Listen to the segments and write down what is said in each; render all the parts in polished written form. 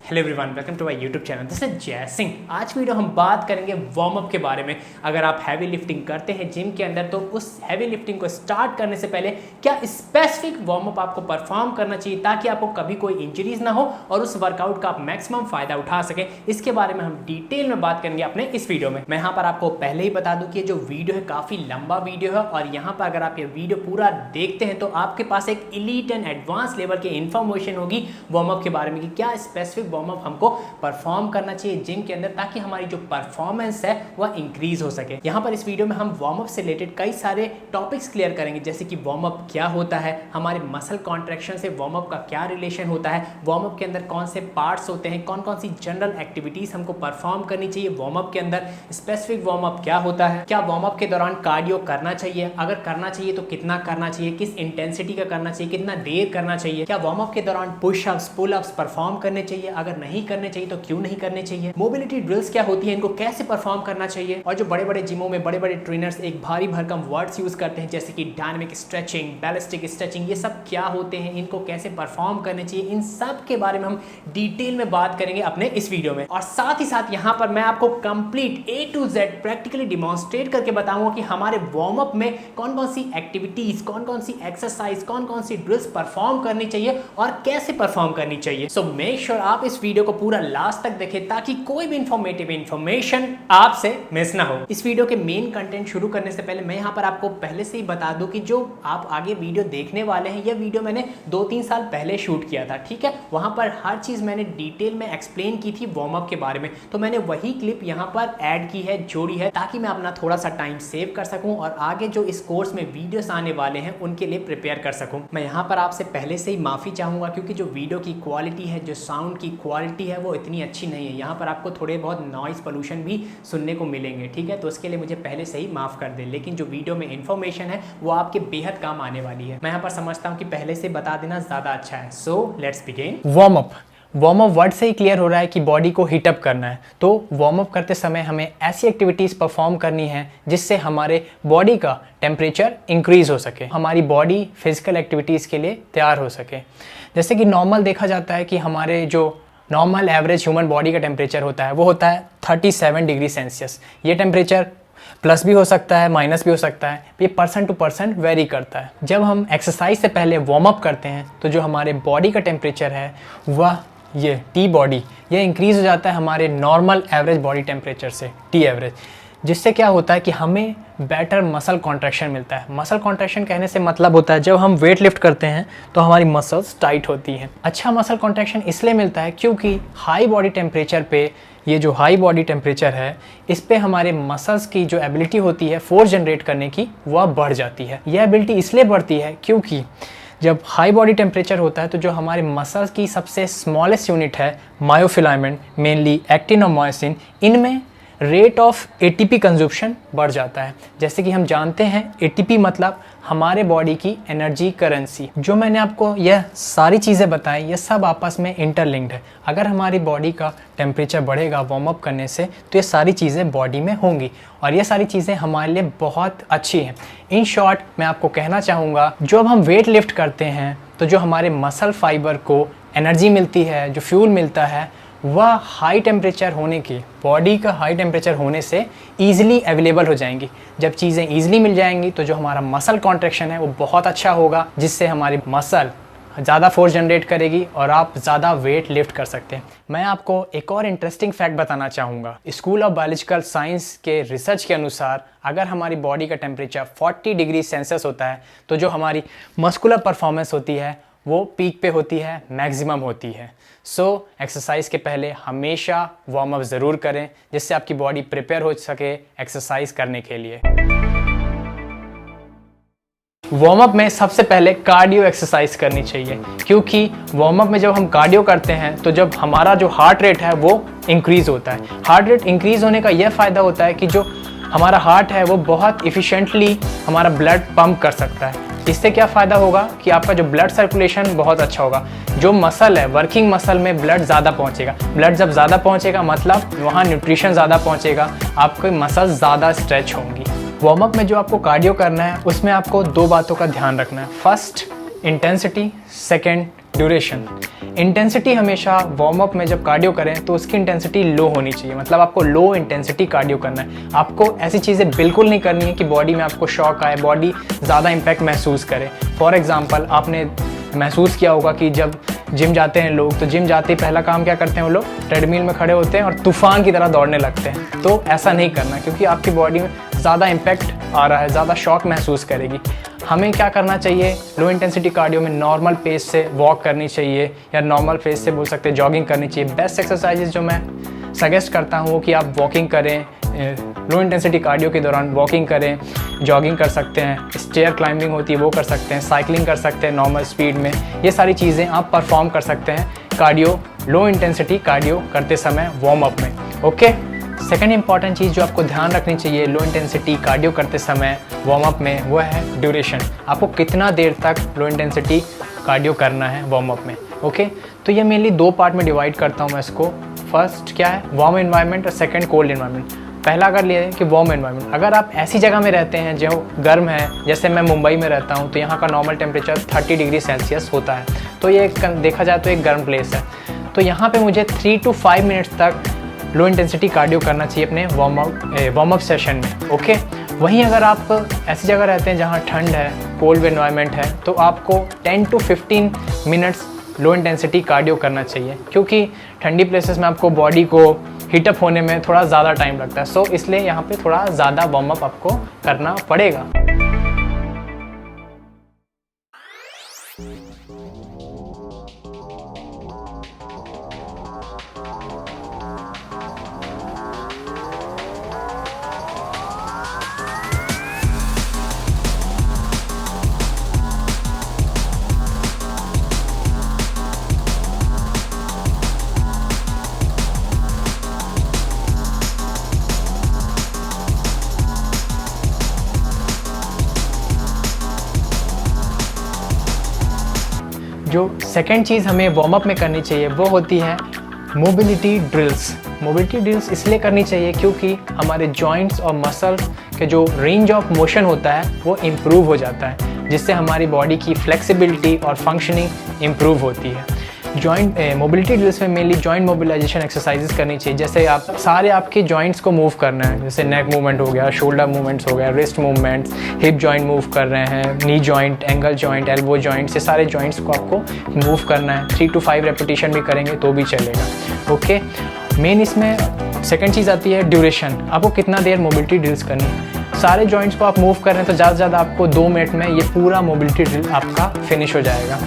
Hello everyone, welcome to my YouTube channel. This is Jay Singh. आज video हम बात करेंगे वार्म अप के बारे में। अगर आप हैवी लिफ्टिंग करते हैं जिम के अंदर, तो उस हैवी लिफ्टिंग को स्टार्ट करने से पहले क्या स्पेसिफिक वार्म अप आपको परफॉर्म करना चाहिए ताकि आपको कभी कोई इंजरीज ना हो और उस वर्कआउट का आप मैक्सिमम फायदा उठा सके, इसके बारे में हम डिटेल में बात करेंगे अपने इस वीडियो में। मैं यहाँ पर आपको पहले ही बता दूं कि जो वीडियो है काफी लंबा वीडियो है और यहाँ पर अगर आप ये वीडियो पूरा देखते हैं तो आपके पास एक एलीट एंड एडवांस लेवल की इंफॉर्मेशन होगी वार्म अप के बारे में कि क्या स्पेसिफिक वार्म अप हमको परफॉर्म करना चाहिए जिम के अंदर ताकि हमारी जो परफॉर्मेंस है वह इंक्रीज हो सके। यहाँ पर इस वीडियो में हम वार्म अप से रिलेटेड कई सारे टॉपिक्स क्लियर करेंगे, जैसे कि वार्म अप क्या होता है, हमारे मसल कॉन्ट्रैक्शन से वार्म अप का क्या रिलेशन होता है, वार्म अप के अंदर कौन से पार्ट्स होते हैं, कौन कौन सी जनरल एक्टिविटीज हमको परफॉर्म करनी चाहिए वार्म अप के अंदर, स्पेसिफिक वार्म अप क्या होता है, क्या वार्म अप के दौरान कार्डियो करना चाहिए, अगर करना चाहिए तो कितना करना चाहिए, किस इंटेंसिटी का करना चाहिए, कितना देर करना चाहिए, क्या वार्म अप के दौरान push ups pull ups perform करने चाहिए, अगर नहीं करने चाहिए तो क्यों नहीं करने चाहिए, मोबिलिटी ड्रिल्स क्या होती है, इनको कैसे परफॉर्म करना चाहिए। और जो बड़े बड़े जिमों में बड़े बड़े ट्रेनर्स एक भारी भरकम वर्ड्स यूज करते हैं जैसे कि डायनामिक स्ट्रेचिंग, बैलिस्टिक स्ट्रेचिंग, ये सब क्या होते हैं, इनको कैसे परफॉर्म करने चाहिए, इन सब के बारे में हम डिटेल में बात करेंगे अपने इस वीडियो में। और साथ ही साथ यहाँ पर मैं आपको complete A to Z practically demonstrate करके बताऊंगा कि हमारे वार्म अप में कौन कौन सी एक्टिविटीज, कौन कौन सी एक्सरसाइज, कौन कौन सी ड्रिल्स परफॉर्म करनी चाहिए और कैसे परफॉर्म करनी चाहिए। सो मेक श्योर आप इस वीडियो को पूरा लास्ट तक देखें ताकि कोई भी इंफॉर्मेटिव इंफॉर्मेशन आपसे मिस ना हो। इस वीडियो के मेन कंटेंट शुरू करने से पहले मैं यहाँ पर आपको पहले से ही बता दूं कि जो आप आगे वीडियो देखने वाले हैं, यह वीडियो मैंने 2-3 साल पहले शूट किया था, ठीक है। वहां पर हर चीज मैंने डिटेल में एक्सप्लेन की थी वार्म अप के बारे में, तो मैंने वही क्लिप यहाँ पर ऐड की है, जोड़ी है, ताकि मैं अपना थोड़ा सा टाइम सेव कर सकूं और आगे जो इस कोर्स में वीडियोस आने वाले हैं उनके लिए प्रिपेयर कर सकूं। मैं यहाँ पर आपसे पहले से ही माफी चाहूंगा क्योंकि जो वीडियो की क्वालिटी है, जो साउंड की क्वालिटी है, वो इतनी अच्छी नहीं है। यहाँ पर आपको थोड़े बहुत नॉइस पोल्यूशन भी सुनने को मिलेंगे, ठीक है, तो उसके लिए मुझे पहले से ही माफ कर दे। लेकिन जो वीडियो में इंफॉर्मेशन है वो आपके बेहद काम आने वाली है। मैं यहाँ पर समझता हूँ कि पहले से बता देना ज्यादा अच्छा है। So let's begin. Warm up word से ही क्लियर हो रहा है कि बॉडी को हीटअप करना है। तो वार्म अप करते समय हमें ऐसी एक्टिविटीज़ परफॉर्म करनी है जिससे हमारे बॉडी का टेम्परेचर इंक्रीज हो सके, हमारी बॉडी फिजिकल एक्टिविटीज़ के लिए तैयार हो सके। जैसे कि नॉर्मल देखा जाता है कि हमारे जो नॉर्मल एवरेज ह्यूमन बॉडी का टेम्परेचर होता है वो होता है 37 डिग्री सेल्सियस। ये टेम्परेचर प्लस भी हो सकता है, माइनस भी हो सकता है, ये पर्सन टू पर्सन वेरी करता है। जब हम एक्सरसाइज से पहले वार्म अप करते हैं तो जो हमारे बॉडी का टेम्परेचर है वह ये टी बॉडी ये इंक्रीज़ हो जाता है हमारे नॉर्मल एवरेज बॉडी टेम्परेचर से, टी एवरेज, जिससे क्या होता है कि हमें बेटर मसल कॉन्ट्रैक्शन मिलता है। मसल कॉन्ट्रैक्शन कहने से मतलब होता है जब हम वेट लिफ्ट करते हैं तो हमारी मसल्स टाइट होती हैं। अच्छा मसल कॉन्ट्रैक्शन इसलिए मिलता है क्योंकि हाई बॉडी टेम्परेचर पे, ये जो हाई बॉडी टेम्परेचर है, इस पे हमारे मसल्स की जो एबिलिटी होती है फोर्स जनरेट करने की वह बढ़ जाती है। यह एबिलिटी इसलिए बढ़ती है क्योंकि जब हाई बॉडी टेम्परेचर होता है तो जो हमारे मसल्स की सबसे स्मॉलेस्ट यूनिट है मायोफिलामेंट, मेनली एक्टिन और मायोसिन, इनमें रेट ऑफ एटीपी कंजप्शन बढ़ जाता है। जैसे कि हम जानते हैं एटीपी मतलब हमारे बॉडी की एनर्जी करेंसी। जो मैंने आपको यह सारी चीज़ें बताई ये सब आपस में इंटरलिंक्ड है। अगर हमारी बॉडी का टेम्परेचर बढ़ेगा वार्म अप करने से तो ये सारी चीज़ें बॉडी में होंगी और ये सारी चीज़ें हमारे लिए बहुत अच्छी हैं। इन शॉर्ट मैं आपको कहना चाहूँगा, जब हम वेट लिफ्ट करते हैं तो जो हमारे मसल फाइबर को एनर्जी मिलती है, जो फ्यूल मिलता है, वह हाई टेम्परेचर होने की, बॉडी का हाई टेम्परेचर होने से ईजिली अवेलेबल हो जाएंगी। जब चीज़ें ईजिली मिल जाएंगी तो जो हमारा मसल कॉन्ट्रैक्शन है वो बहुत अच्छा होगा, जिससे हमारी मसल ज़्यादा फोर्स जनरेट करेगी और आप ज़्यादा वेट लिफ्ट कर सकते हैं। मैं आपको एक और इंटरेस्टिंग फैक्ट बताना चाहूँगा। स्कूल ऑफ बायोलॉजिकल साइंस के रिसर्च के अनुसार अगर हमारी बॉडी का टेम्परेचर 40 डिग्री सेल्सियस होता है तो जो हमारी मस्कुलर परफॉर्मेंस होती है वो पीक पे होती है, मैक्सिमम होती है। सो एक्सरसाइज के पहले हमेशा वार्म अप ज़रूर करें जिससे आपकी बॉडी प्रिपेयर हो सके एक्सरसाइज करने के लिए। वार्म अप में सबसे पहले कार्डियो एक्सरसाइज करनी चाहिए क्योंकि वार्म अप में जब हम कार्डियो करते हैं तो जब हमारा जो हार्ट रेट है वो इंक्रीज़ होता है। हार्ट रेट इंक्रीज़ होने का यह फ़ायदा होता है कि जो हमारा हार्ट है वो बहुत इफ़िशेंटली हमारा ब्लड पंप कर सकता है। इससे क्या फ़ायदा होगा कि आपका जो ब्लड सर्कुलेशन बहुत अच्छा होगा। जो मसल है, वर्किंग मसल में ब्लड ज़्यादा पहुंचेगा। ब्लड जब ज़्यादा पहुंचेगा मतलब वहाँ न्यूट्रिशन ज़्यादा पहुंचेगा, आपकी मसल ज़्यादा स्ट्रेच होंगी। वार्म अप में जो आपको कार्डियो करना है उसमें आपको 2 बातों का ध्यान रखना है। First intensity, second duration. Intensity हमेशा वार्म अप में जब कार्डियो करें तो उसकी इंटेंसिटी लो होनी चाहिए, मतलब आपको लो इंटेंसिटी कार्डियो करना है। आपको ऐसी चीज़ें बिल्कुल नहीं करनी है कि बॉडी में आपको शॉक आए, बॉडी ज़्यादा इम्पैक्ट महसूस करे। फॉर एग्जांपल आपने महसूस किया होगा कि जब जिम जाते हैं लोग, तो जिम जाते ही पहला काम क्या करते हैं वो लोग, ट्रेडमिल में खड़े होते हैं और तूफान की तरह दौड़ने लगते हैं। तो ऐसा नहीं करना, क्योंकि आपकी बॉडी में ज़्यादा इम्पैक्ट आ रहा है, ज़्यादा शॉक महसूस करेगी। हमें क्या करना चाहिए, लो इंटेंसिटी कार्डियो में नॉर्मल पेस से वॉक करनी चाहिए, या नॉर्मल पेस से बोल सकते हैं जॉगिंग करनी चाहिए। बेस्ट एक्सरसाइजेज जो मैं सजेस्ट करता हूँ कि आप वॉकिंग करें, लो इंटेंसिटी कार्डियो के दौरान वॉकिंग करें, जॉगिंग कर सकते हैं, स्टेयर क्लाइंबिंग होती है वो कर सकते हैं, साइकिलिंग कर सकते हैं नॉर्मल स्पीड में। ये सारी चीज़ें आप परफॉर्म कर सकते हैं कार्डियो, लो इंटेंसिटी कार्डियो करते समय वार्म अप में। ओके, सेकेंड इंपॉर्टेंट चीज़ जो आपको ध्यान रखनी चाहिए लो इंटेंसिटी कार्डियो करते समय वार्म अप में, वो है ड्यूरेशन। आपको कितना देर तक लो इंटेंसिटी कार्डियो करना है वार्म अप में। ओके, तो ये मेनली दो पार्ट में डिवाइड करता हूँ मैं इसको। फर्स्ट क्या है, वार्म एनवायरनमेंट, और सेकेंड कोल्ड एनवायरनमेंट। पहला अगर लिए कि वार्म एनवायरनमेंट, अगर आप ऐसी जगह में रहते हैं जो गर्म है, जैसे मैं मुंबई में रहता हूँ, तो यहाँ का नॉर्मल टेम्परेचर 30 डिग्री सेल्सियस होता है, तो ये देखा जाए तो एक गर्म प्लेस है। तो यहाँ पे मुझे 3 to 5 मिनट्स तक लो इंटेंसिटी कार्डियो करना चाहिए अपने वार्म अप सेशन में। ओके, वहीं अगर आप ऐसी जगह रहते हैं जहाँ ठंड है, कोल्ड एनवायरनमेंट है, तो आपको 10 to 15 minutes low intensity cardio करना चाहिए, क्योंकि ठंडी प्लेसेस में आपको बॉडी को हीटअप होने में थोड़ा ज़्यादा टाइम लगता है। सो इसलिए यहाँ पे थोड़ा ज़्यादा वार्म अप आपको करना पड़ेगा। जो सेकेंड चीज़ हमें वार्म अप में करनी चाहिए वो होती है मोबिलिटी ड्रिल्स। मोबिलिटी ड्रिल्स इसलिए करनी चाहिए क्योंकि हमारे जॉइंट्स और मसल्स के जो रेंज ऑफ मोशन होता है वो इम्प्रूव हो जाता है, जिससे हमारी बॉडी की फ्लेक्सिबिलिटी और फंक्शनिंग इम्प्रूव होती है। जॉइंट मोबिलिटी ड्रिल्स में मेनली जॉइंट मोबिलाइजेशन एक्सरसाइजेस करनी चाहिए, जैसे आप सारे आपके जॉइंट्स को मूव करना है, जैसे नेक मूवमेंट हो गया, शोल्डर मूवमेंट्स हो गया, wrist movements, hip joint move कर रहे हैं, knee joint, angle joint, elbow joint, ये सारे जॉइंट्स को आपको मूव करना है। 3 to 5 रेपिटेशन भी करेंगे तो भी चलेगा। ओके, मेन इसमें सेकेंड चीज़ आती है ड्यूरेशन। आपको कितना देर मोबिलिटी ड्रिल्स करनी है। सारे जॉइंट्स को आप मूव कर रहे हैं तो ज़्यादा से ज़्यादा आपको 2 मिनट में ये पूरा मोबिलिटी ड्रिल आपका फिनिश हो जाएगा।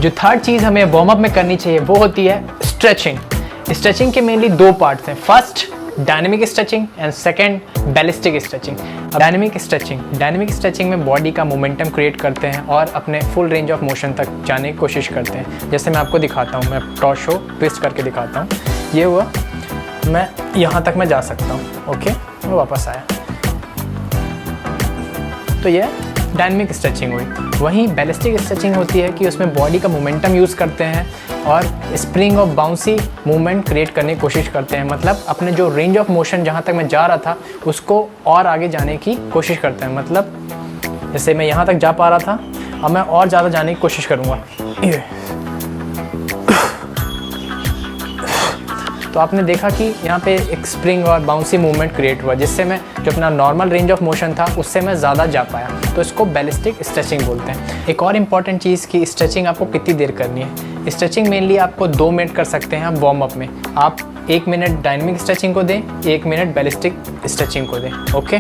जो थर्ड चीज़ हमें वार्म अप में करनी चाहिए वो होती है स्ट्रेचिंग। स्ट्रेचिंग के मेनली 2 पार्ट्स हैं, first dynamic stretching and second ballistic stretching. Dynamic stretching में बॉडी का मोमेंटम क्रिएट करते हैं और अपने फुल रेंज ऑफ मोशन तक जाने की कोशिश करते हैं। जैसे मैं आपको दिखाता हूँ, मैं टॉर्सो ट्विस्ट करके दिखाता हूँ। ये हुआ, मैं यहाँ तक मैं जा सकता हूँ। ओके, मैं वापस आया, तो ये डायनेमिक स्ट्रेचिंग हुई। वहीं बैलिस्टिक स्ट्रेचिंग होती है कि उसमें बॉडी का मोमेंटम यूज़ करते हैं और स्प्रिंग और बाउंसी मूवमेंट क्रिएट करने की कोशिश करते हैं। मतलब अपने जो रेंज ऑफ मोशन जहाँ तक मैं जा रहा था उसको और आगे जाने की कोशिश करते हैं। मतलब जैसे मैं यहाँ तक जा पा रहा था, अब मैं और ज़्यादा जाने की कोशिश करूँगा। ये तो आपने देखा कि यहाँ पे एक स्प्रिंग और बाउंसी मूवमेंट क्रिएट हुआ, जिससे मैं जो अपना नॉर्मल रेंज ऑफ मोशन था उससे मैं ज़्यादा जा पाया। तो इसको बैलिस्टिक स्ट्रेचिंग बोलते हैं। एक और इम्पॉर्टेंट चीज़ कि स्ट्रेचिंग आपको कितनी देर करनी है। स्ट्रेचिंग मेनली आपको 2 मिनट कर सकते हैं आप वार्म अप में। आप 1 मिनट डायनेमिक स्ट्रेचिंग को दें, 1 मिनट बैलिस्टिक स्ट्रेचिंग को दें। ओके।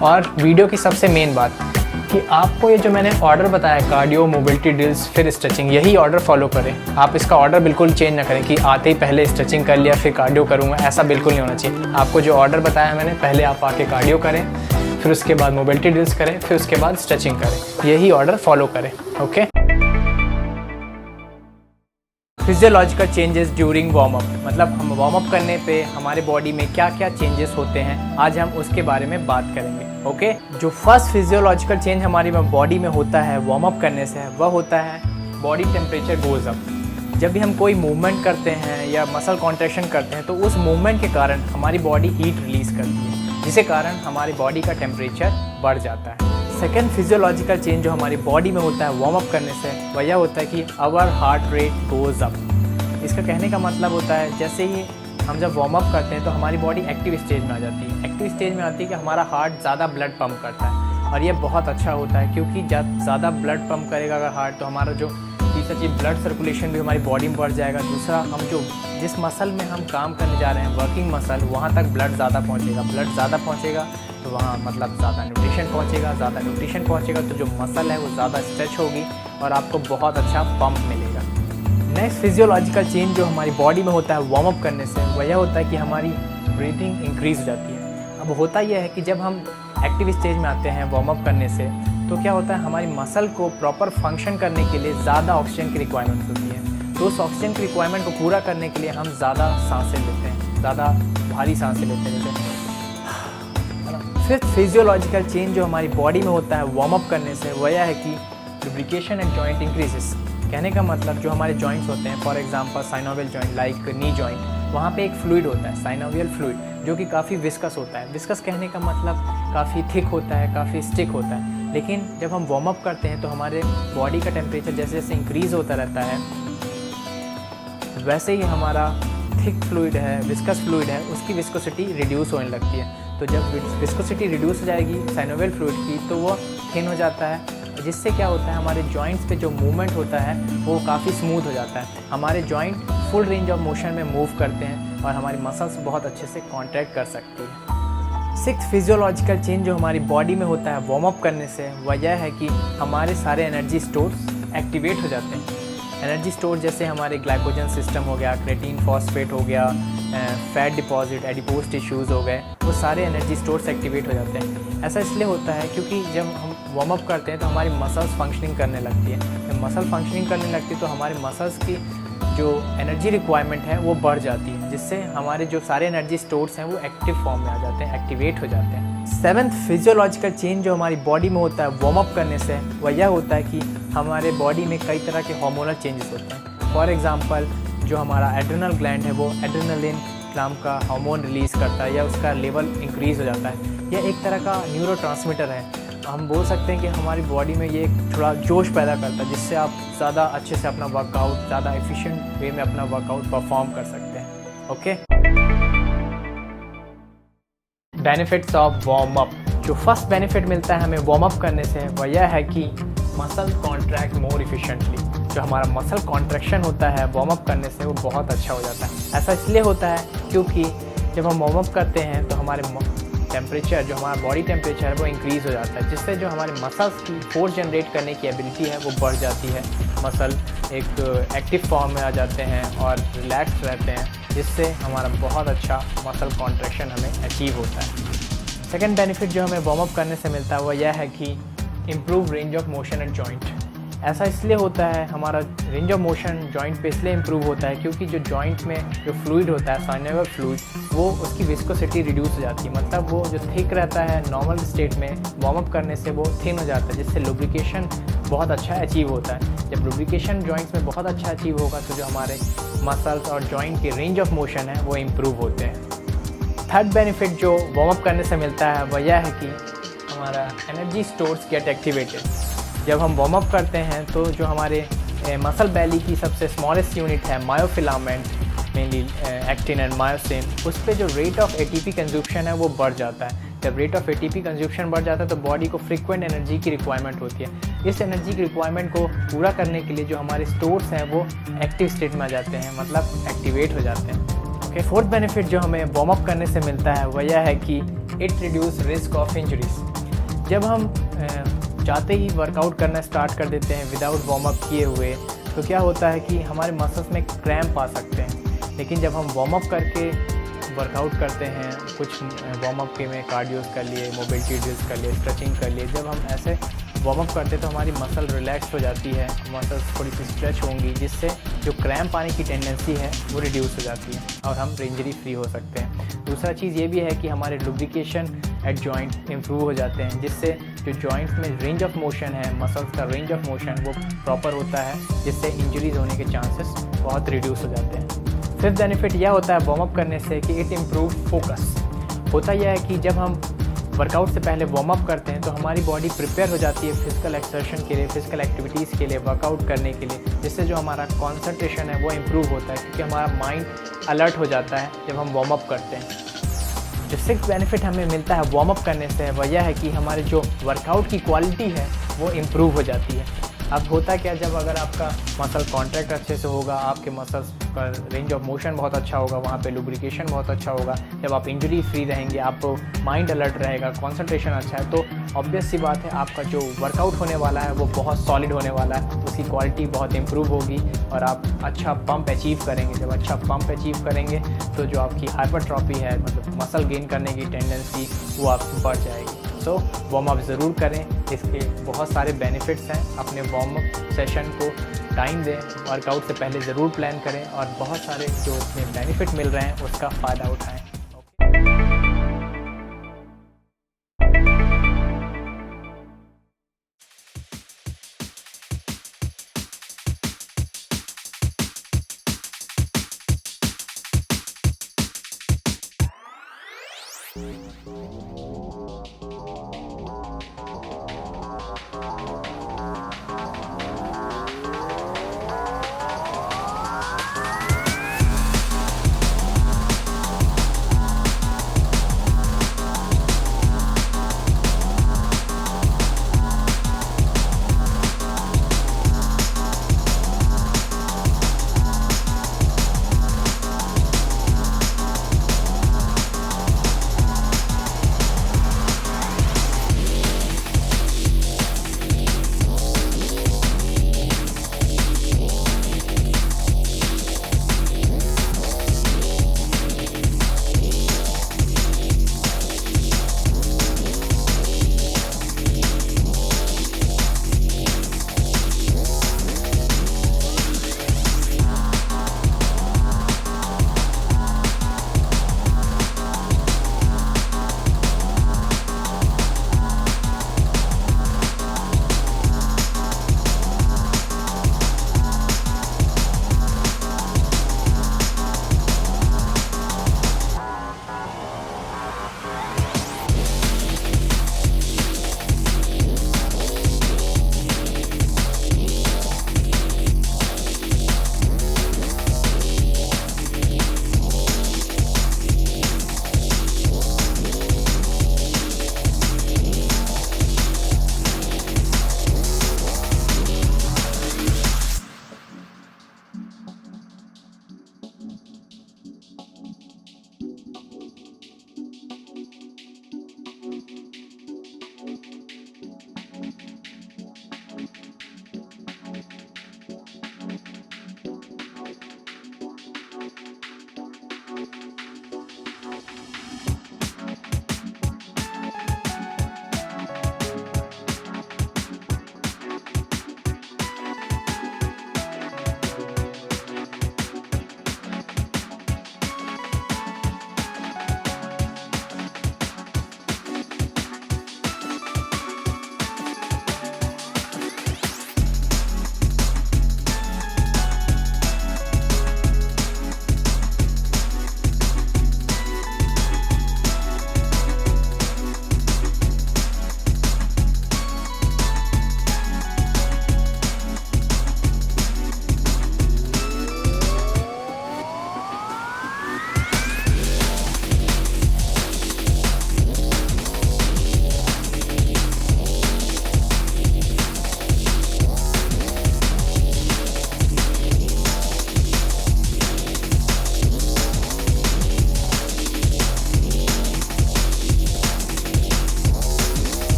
और वीडियो की सबसे मेन बात कि आपको ये जो मैंने ऑर्डर बताया, कार्डियो, मोबिलिटी ड्रिल्स, फिर स्ट्रेचिंग, यही ऑर्डर फॉलो करें। आप इसका ऑर्डर बिल्कुल चेंज ना करें कि आते ही पहले स्ट्रेचिंग कर लिया फिर कार्डियो करूँगा, ऐसा बिल्कुल नहीं होना चाहिए। आपको जो ऑर्डर बताया मैंने, पहले आप आके कार्डियो करें, फिर उसके बाद मोबिलिटी ड्रिल्स करें, फिर उसके बाद स्ट्रेचिंग करें, यही ऑर्डर फॉलो करें। Okay. Physiological changes during warm up, मतलब हम वार्म अप करने पे हमारे बॉडी में क्या क्या चेंजेस होते हैं, आज हम उसके बारे में बात करेंगे। ओके। जो फर्स्ट फिजियोलॉजिकल चेंज हमारी बॉडी में होता है वार्म अप करने से, वह होता है बॉडी टेम्परेचर गोज अप। जब भी हम कोई मूवमेंट करते हैं या मसल कॉन्ट्रैक्शन करते हैं तो उस मूवमेंट के कारण हमारी बॉडी हीट रिलीज़ करती है, जिसके कारण हमारी बॉडी का टेम्परेचर बढ़ जाता है। सेकेंड फिजियोलॉजिकल चेंज जो हमारी बॉडी में होता है वार्म अप करने से, वह यह होता है कि our heart rate goes up. इसका कहने का मतलब होता है जैसे ही हम जब वार्म अप करते हैं तो हमारी बॉडी एक्टिव स्टेज में आ जाती है। एक्टिव स्टेज में आती है कि हमारा हार्ट ज़्यादा ब्लड पंप करता है, और ये बहुत अच्छा होता है क्योंकि जब ज़्यादा ब्लड पंप करेगा अगर हार्ट, तो हमारा जो तीसरा चीज़ ब्लड सर्कुलेशन भी हमारी बॉडी में बढ़ जाएगा। दूसरा, हम जो जिस मसल में हम काम करने जा रहे हैं, वर्किंग मसल, वहाँ तक ब्लड ज़्यादा पहुँचेगा। ब्लड ज़्यादा पहुँचेगा तो वहाँ मतलब ज़्यादा न्यूट्रिशन पहुँचेगा। ज़्यादा न्यूट्रिशन पहुँचेगा तो जो मसल है वो ज़्यादा स्ट्रेच होगी और आपको बहुत अच्छा पंप मिलेगा। नेक्स्ट फिजियोलॉजिकल चेंज जो हमारी बॉडी में होता है वार्म अप करने से, वह यह होता है कि हमारी ब्रीथिंग इंक्रीज़ हो जाती है। अब होता यह है कि जब हम एक्टिव स्टेज में आते हैं वार्म अप करने से, तो क्या होता है हमारी मसल को प्रॉपर फंक्शन करने के लिए ज़्यादा ऑक्सीजन की रिक्वायरमेंट होती है। तो उस ऑक्सीजन की रिक्वायरमेंट को पूरा करने के लिए हम ज़्यादा सांसें लेते हैं, ज़्यादा भारी सांसें लेते हैं जैसे। फिफ्थ फिजियोलॉजिकल चेंज जो हमारी बॉडी में होता है वार्म अप करने से, वह यह है कि लुब्रिकेशन एंड जॉइंट इंक्रीजेस। कहने का मतलब जो हमारे जॉइंट्स होते हैं, for example synovial joint like knee joint, वहाँ पे एक फ्लूइड होता है साइनोवियल फ्लूइड, जो कि काफ़ी विस्कस होता है। विस्कस कहने का मतलब काफ़ी थिक होता है, काफ़ी स्टिक होता है। लेकिन जब हम वार्म अप करते हैं तो हमारे बॉडी का टेम्परेचर जैसे जैसे इंक्रीज़ होता रहता है, वैसे ही हमारा थिक फ्लूइड है, विस्कस फ्लूइड है, उसकी विस्कोसिटी रिड्यूस होने लगती है। तो जब विस्कोसिटी रिड्यूस हो जाएगी साइनोवियल फ्लूइड की, तो वो थिन हो जाता है, जिससे क्या होता है हमारे जॉइंट्स पे जो मूवमेंट होता है वो काफ़ी स्मूथ हो जाता है। हमारे joint full range of motion में मूव करते हैं और हमारी मसल्स बहुत अच्छे से कॉन्ट्रैक्ट कर सकती है। सिक्स्थ फिजियोलॉजिकल चेंज जो हमारी बॉडी में होता है वार्म अप करने से, वह यह है कि हमारे सारे एनर्जी स्टोर्स एक्टिवेट हो जाते हैं। एनर्जी स्टोर जैसे हमारे ग्लाइकोजन सिस्टम हो गया, क्रेटीन फॉस्फेट हो गया, फैट डिपॉजिट, एडिपोज टिश्यूज़ हो गए, वो सारे एनर्जी स्टोर्स एक्टिवेट हो जाते हैं। ऐसा इसलिए होता है क्योंकि जब हम वार्म अप करते हैं तो हमारी मसल्स फंक्शनिंग करने लगती है। जब मसल फंक्शनिंग करने लगती है तो हमारे मसल्स की जो एनर्जी रिक्वायरमेंट है वो बढ़ जाती है, जिससे हमारे जो सारे एनर्जी स्टोर्स हैं वो एक्टिव फॉर्म में आ जाते हैं, एक्टिवेट हो जाते हैं। सेवन्थ फिजियोलॉजिकल चेंज जो हमारी बॉडी में होता है वार्म अप करने से, वह यह होता है कि हमारे बॉडी में कई तरह के हार्मोनल चेंजेस होते हैं। फॉर एग्जांपल जो हमारा एड्रेनल ग्लैंड है वो एड्रेनलिन नाम का हार्मोन रिलीज़ करता है या उसका लेवल इंक्रीज़ हो जाता है। यह एक तरह का न्यूरोट्रांसमीटर है। हम बोल सकते हैं कि हमारी बॉडी में ये थोड़ा जोश पैदा करता है, जिससे आप ज़्यादा अच्छे से अपना वर्कआउट, ज़्यादा एफिशिएंट वे में अपना वर्कआउट परफॉर्म कर सकते हैं। Okay, benefits of warm up. जो फर्स्ट बेनिफिट मिलता है हमें वार्म अप करने से वह यह है कि मसल कॉन्ट्रैक्ट मोर इफिशिएंटली। जो हमारा मसल कॉन्ट्रैक्शन होता है वार्म अप करने से वो बहुत अच्छा हो जाता है। ऐसा इसलिए होता है क्योंकि जब हम वार्म अप करते हैं तो हमारे टेम्परेचर, जो हमारा बॉडी टेम्परेचर है वो इंक्रीज़ हो जाता है, जिससे जो हमारे मसल्स की फोर्स जनरेट करने की एबिलिटी है वो बढ़ जाती है। मसल एक एक्टिव फॉर्म में आ जाते हैं और रिलैक्स रहते हैं, जिससे हमारा बहुत अच्छा मसल कॉन्ट्रैक्शन हमें अचीव होता है। सेकेंड बेनिफिट जो हमें वार्म अप करने से मिलता है वह यह है कि improve range of motion eight joint. ऐसा इसलिए होता है, हमारा रेंज ऑफ मोशन जॉइंट पे इसलिए इम्प्रूव होता है क्योंकि जो जॉइंट में जो फ्लूइड होता है, साइनोवियल फ्लूइड, वो उसकी विस्कोसिटी रिड्यूस हो जाती है। मतलब वो जो थिक रहता है नॉर्मल स्टेट में, वार्म अप करने से वो थिन हो जाता है, जिससे लुब्रिकेशन बहुत अच्छा अचीव होता है। जब लुब्रिकेशन जॉइंट्स में बहुत अच्छा अचीव होगा तो जो हमारे मसल्स और जॉइंट के रेंज ऑफ मोशन है वो इम्प्रूव होते हैं। थर्ड बेनिफिट जो वार्म अप करने से मिलता है वह यह है कि हमारा एनर्जी स्टोर्स गेट एक्टिवेटेड। जब हम वार्म अप करते हैं तो जो हमारे मसल बैली की सबसे स्मॉलेस्ट यूनिट है myofilament, mainly actin and myosin, उस पर जो रेट ऑफ एटीपी कंजप्शन है वो बढ़ जाता है। जब रेट ऑफ एटीपी कंजप्शन बढ़ जाता है तो बॉडी को फ्रीक्वेंट एनर्जी की रिक्वायरमेंट होती है। इस एनर्जी की रिक्वायरमेंट को पूरा करने के लिए जो हमारे स्टोर्स हैं वो एक्टिव स्टेट में आ जाते हैं, मतलब एक्टिवेट हो जाते हैं। ओके, फोर्थ बेनिफिट जो हमें वार्म अप करने से मिलता है वह यह है कि it reduce risk of injuries. जब हम चाहते ही वर्कआउट करना स्टार्ट कर देते हैं विदाउट वार्म अप किए हुए, तो क्या होता है कि हमारे मसल्स में क्रैम्प आ सकते हैं। लेकिन जब हम वार्म अप करके वर्कआउट करते हैं, कुछ वार्म अप के में कार्डियोस कर लिए, मोबिलिटी ड्रिल्स कर लिए, स्ट्रेचिंग कर लिए, जब हम ऐसे वार्म अप करते हैं तो हमारी मसल रिलैक्स हो जाती है, मसल्स थोड़ी सी स्ट्रेच होंगी, जिससे जो क्रैम्प आने की टेंडेंसी है वो रिड्यूस हो जाती है और हम इंजरी फ्री हो सकते हैं। दूसरा चीज़ ये भी है कि हमारे लुब्रिकेशन एट जॉइंट इम्प्रूव हो जाते हैं, जिससे जो जॉइंट्स में रेंज ऑफ मोशन है, मसल्स का रेंज ऑफ मोशन वो प्रॉपर होता है, जिससे इंजरीज होने के चांसेस बहुत रिड्यूस हो जाते हैं। फिफ्थ बेनिफिट यह होता है वार्म अप करने से कि इट इम्प्रूव फोकस। होता यह है कि जब हम वर्कआउट से पहले वार्म अप करते हैं तो हमारी बॉडी प्रिपेयर हो जाती है फिजिकल एक्सर्शन के लिए, फिजिकल एक्टिविटीज़ के लिए, वर्कआउट करने के लिए, जिससे जो हमारा कॉन्सेंट्रेशन है वो इम्प्रूव होता है, क्योंकि हमारा माइंड अलर्ट हो जाता है जब हम वार्म अप करते हैं। जो सिक्स्थ बेनिफिट हमें मिलता है वार्म अप करने से वह यह है कि हमारे जो वर्कआउट की क्वालिटी है वो इम्प्रूव हो जाती है। अब होता क्या, जब अगर आपका मसल कॉन्ट्रैक्ट अच्छे से होगा, आपके मसल्स का रेंज ऑफ मोशन बहुत अच्छा होगा, वहाँ पे लुब्रिकेशन बहुत अच्छा होगा, जब आप इंजरी फ्री रहेंगे, आपको माइंड अलर्ट रहेगा, कंसंट्रेशन अच्छा है, तो ऑब्वियस सी बात है आपका जो वर्कआउट होने वाला है वो बहुत सॉलिड होने वाला है, उसकी क्वालिटी बहुत इंप्रूव होगी और आप अच्छा पंप अचीव करेंगे। जब अच्छा पंप अचीव करेंगे तो जो आपकी हाइपरट्रॉफी है, मतलब मसल गेन करने की टेंडेंसी, वो आपकी बढ़ जाएगी। तो वार्म अप ज़रूर करें, इसके बहुत सारे बेनिफिट्स हैं। अपने वार्म अप सेशन को टाइम दें, वर्कआउट से पहले ज़रूर प्लान करें और बहुत सारे जो उसमें बेनिफिट मिल रहे हैं उसका फ़ायदा उठाएं।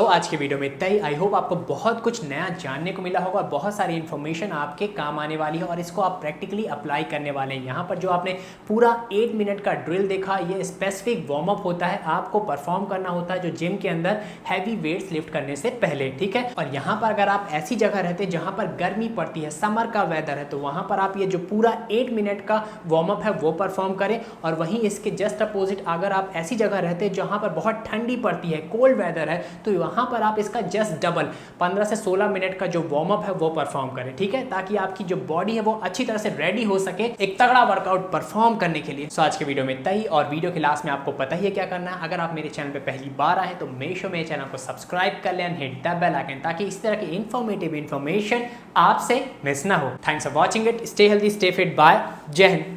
आज की वीडियो में इतना ही। आई होप आपको बहुत कुछ नया जानने को मिला होगा और बहुत सारी इन्फॉर्मेशन आपके काम आने वाली है और इसको आप प्रैक्टिकली अप्लाई करने वाले हैं। यहाँ पर जो आपने पूरा 8 मिनट का ड्रिल देखा, ये स्पेसिफिक वार्म अप होता है, आपको परफॉर्म करना होता है जो जिम के अंदर हैवी वेट्स लिफ्ट करने से पहले, ठीक है। और यहाँ पर अगर आप ऐसी जगह रहते हैं जहाँ पर गर्मी पड़ती है, समर का वेदर है, तो वहाँ पर आप ये जो पूरा 8 मिनट का वार्म अप है वो परफॉर्म करें। और वहीं इसके जस्ट अपोजिट अगर आप ऐसी जगह रहते हैं जहाँ पर बहुत ठंडी पड़ती है, कोल्ड वेदर है, तो वहाँ पर आप इसका जस्ट डबल 15 से 16 मिनट का जो वार्म अप है वो परफॉर्म करें, ठीक है, ताकि आपकी जो बॉडी है वो अच्छी तरह से रेडी हो सके एक तगड़ा वर्कआउट परफॉर्म करने के लिए। आज के वीडियो में इतना ही। और वीडियो के लास्ट में आपको पता ही है क्या करना है। अगर आप मेरे चैनल पे पहली बार आए तो मेक श्योर मेरे चैनल को सब्सक्राइब कर लें, हिट द बेल आइकन, ताकि इस तरह की इन्फॉर्मेटिव इन्फॉर्मेशन आपसे मिस ना हो। Thanks for watching it. Stay healthy, stay fit. Bye. जय हिंद।